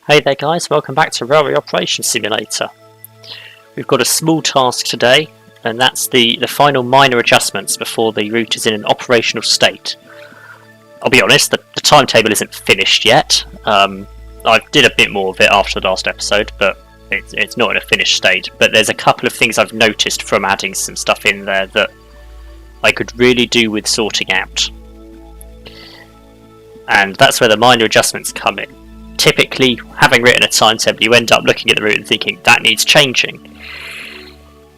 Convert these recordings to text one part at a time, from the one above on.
Hey there guys, welcome back to Railway Operations Simulator. We've got a small task today, and that's the final minor adjustments before the route is in an operational state. I'll be honest, the timetable isn't finished yet. I did a bit more of it after the last episode, but it's not in a finished state. But there's a couple of things I've noticed from adding some stuff in there that I could really do with sorting out. And that's where the minor adjustments come in. Typically, having written a timetable, you end up looking at the route and thinking, that needs changing.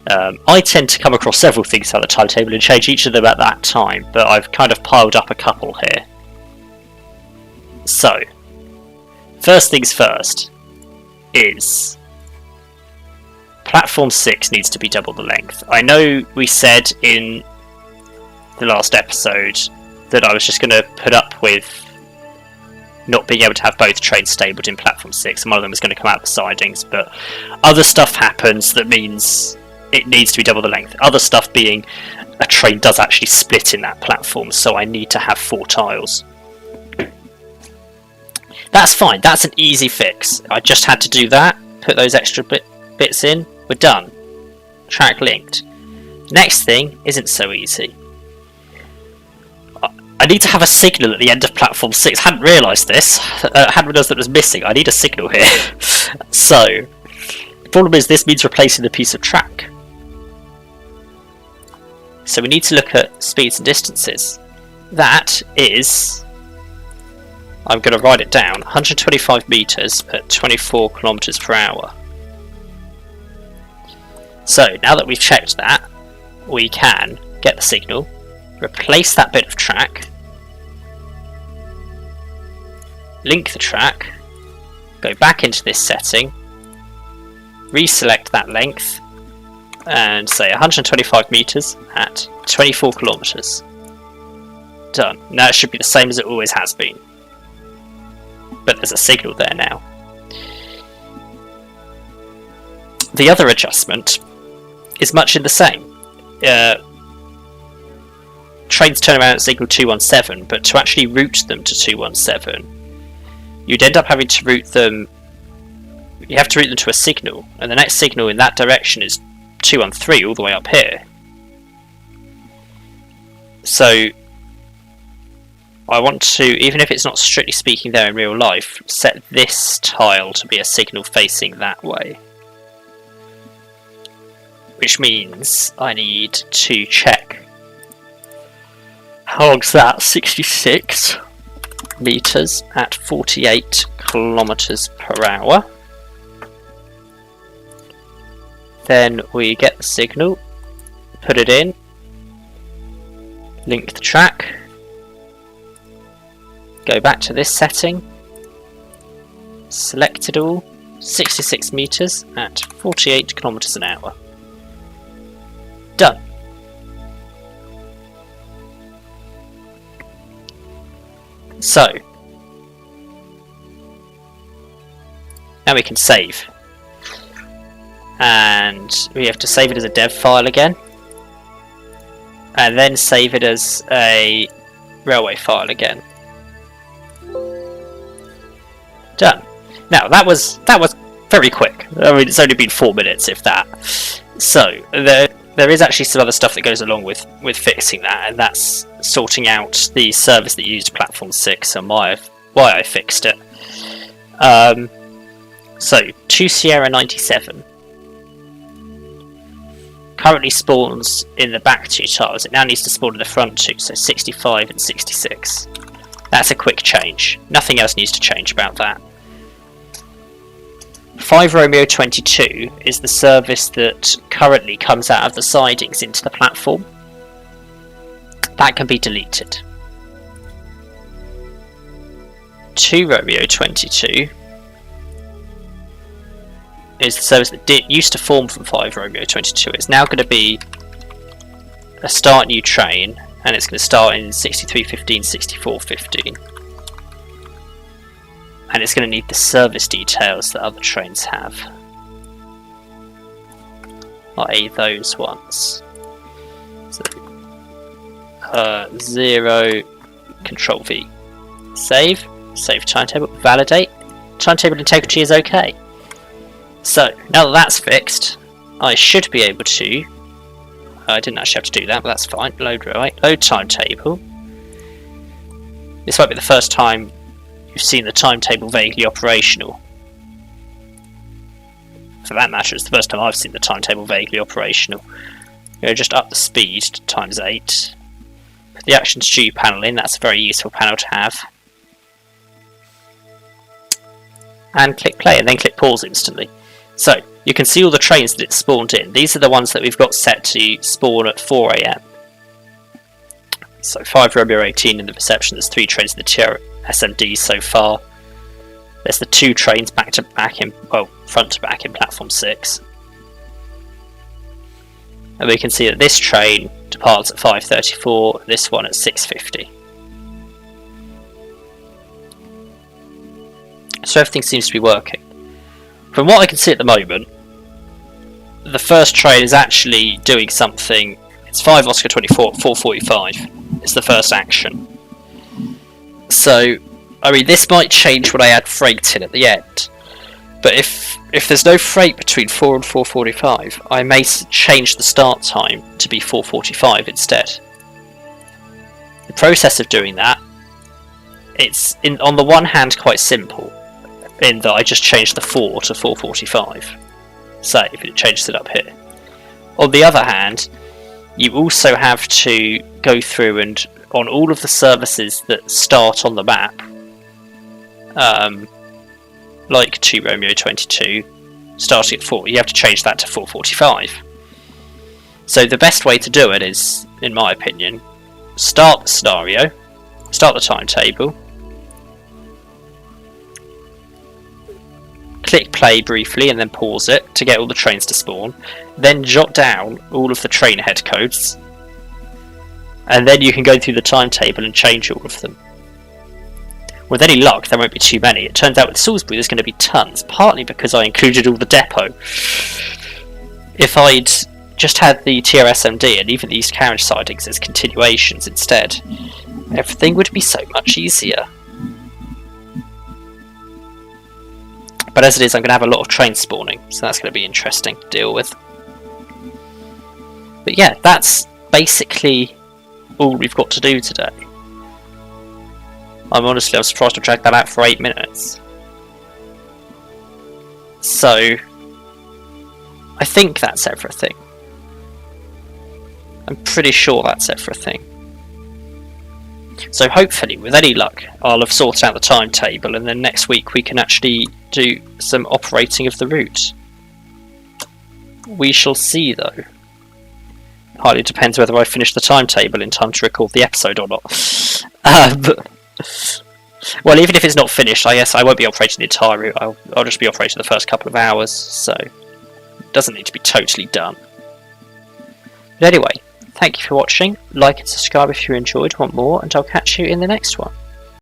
I tend to come across several things on the timetable and change each of them at that time, but I've kind of piled up a couple here. So, first things first is Platform 6 needs to be double the length. I know we said in the last episode that I was just going to put up with not being able to have both trains stabled in Platform 6, and one of them was going to come out the sidings, but other stuff happens that means it needs to be double the length. Other stuff being a train does actually split in that platform, so I need to have 4 tiles. That's fine, that's an easy fix. I just had to do that, put those extra bits in, we're done. Track linked. Next thing isn't so easy. I need to have a signal at the end of Platform 6. Hadn't realised this. Hadn't realised that it was missing. I need a signal here. So, the problem is this means replacing the piece of track. So we need to look at speeds and distances. That is, I'm going to write it down, 125 metres at 24 kilometres per hour. So, now that we've checked that, we can get the signal, replace that bit of track, link the track, go back into this setting, reselect that length, and say 125 metres at 24 kilometres. Done. Now it should be the same as it always has been. But there's a signal there now. The other adjustment is much in the same. Trains turn around at signal 217, but to actually route them to 217, you'd end up having to route them. You have to route them to a signal, and the next signal in that direction is 213 all the way up here. So I want to, even if it's not strictly speaking there in real life, set this tile to be a signal facing that way. Which means I need to check how long's that? 66 metres at 48 kilometres per hour. Then we get the signal, put it in, link the track, go back to this setting, select it all, 66 metres at 48 kilometres an hour. Done. So, now we can save. And we have to save it as a dev file again. And then save it as a railway file again. Done. Now that was very quick. I mean, it's only been 4 minutes, if that. So there is actually some other stuff that goes along with fixing that, and that's sorting out the service that used Platform 6 and why I fixed it. So 2 Sierra 97 currently spawns in the back 2 tiles. It now needs to spawn in the front 2, so 65 and 66. That's a quick change. Nothing else needs to change about that. 5 Romeo 22 is the service that currently comes out of the sidings into the platform. That can be deleted. 2 Romeo 22 is the service that used to form from 5 Romeo 22. It's now going to be a start new train, and it's going to start in 6315, 6415. And it's going to need the service details that other trains have, i.e. those ones. So, 0, Control V, save timetable, validate, timetable integrity is okay. So, now that that's fixed, I should be able to... I didn't actually have to do that, but that's fine. Load timetable. This might be the first time you've seen the timetable vaguely operational. For that matter, it's the first time I've seen the timetable vaguely operational. Just up the speed to ×8. Put the actions due panel in, that's a very useful panel to have. And click play, and then click pause instantly. So, you can see all the trains that it spawned in. These are the ones that we've got set to spawn at 4 AM. So 5 Romeo 18 in the reception, there's 3 trains in the TRSMD so far. There's the 2 trains back to back in, well, front to back in platform 6. And we can see that this train departs at 5:34, this one at 6:50. So everything seems to be working. From what I can see at the moment, the first train is actually doing something. It's 5 Oscar 24 at 4:45. It's the first action. So, I mean, this might change when I add freight in at the end. But if there's no freight between 4 and 4:45, I may change the start time to be 4:45 instead. The process of doing that, it's on the one hand quite simple, in that I just change the 4 to 4:45. Save, it changes it up here. On the other hand, you also have to go through and on all of the services that start on the map, like 2 Romeo 22, starting at 4, you have to change that to 4:45. So the best way to do it is, in my opinion, start the scenario, start the timetable, click play briefly and then pause it to get all the trains to spawn, then jot down all of the train head codes, and then you can go through the timetable and change all of them. With any luck, there won't be too many. It turns out with Salisbury there's going to be tons, partly because I included all the depot. If I'd just had the TRSMD and even the East Carriage sidings as continuations instead, everything would be so much easier. But as it is, I'm going to have a lot of train spawning, so that's going to be interesting to deal with. But yeah, that's basically all we've got to do today. I'm surprised to drag that out for 8 minutes. So, I think that's everything. I'm pretty sure that's everything. So hopefully, with any luck, I'll have sorted out the timetable, and then next week we can actually do some operating of the route. We shall see, though. Highly depends whether I finish the timetable in time to record the episode or not. Well, even if it's not finished, I guess I won't be operating the entire route. I'll just be operating the first couple of hours, so it doesn't need to be totally done. But anyway, thank you for watching. Like and subscribe if you enjoyed, want more, and I'll catch you in the next one.